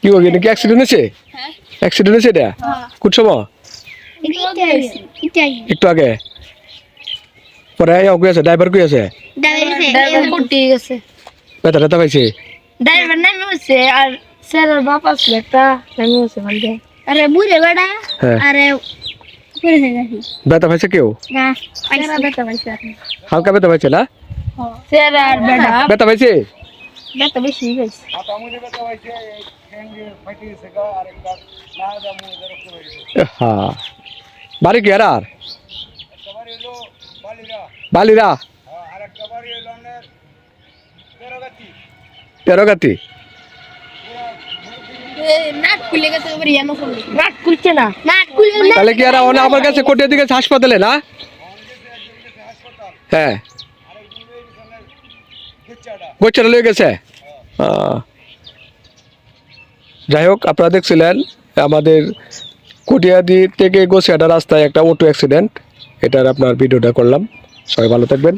কি হয়ে নাকি অ্যাক্সিডেন্ট হয়েছে? অ্যাক্সিডেন্ট হয়েছে এটা কোন সময়? একটু আগে পরে অজ্ঞ আছে ড্রাইভার কই আছে? ব্যথা ব্যথা পাইছে ড্রাইভার নামে হচ্ছে আর স্যারের বাপ আছে একটা নামে হচ্ছে মানে আরে বুড়ে বেড়া আরে করে গেছি ব্যথা পাইছে কেউ? না পয়সা বেটা পয়সা হালকা ব্যথা পাইছে না? স্যার আর বেটা ব্যথা পাইছে? বেটা বেশি হইছে হ্যাঁ বাড়ি কি আর বালিরা তেরোগাতি নাট খুলে গেছে ইয়ানো নাট খুলছে না নাট খুলে তাহলে কি আর আমার কাছে কোটির দিকে হাসপাতালে না? হ্যাঁ গোচ্চাটা লয়ে গেছে। যাই হোক আপনারা দেখছিলেন আমাদের কুটিয়াদি থেকে গোছিয়াটা রাস্তায় একটা অটো অ্যাক্সিডেন্ট, এটার আপনার ভিডিওটা করলাম। সবাই ভালো থাকবেন।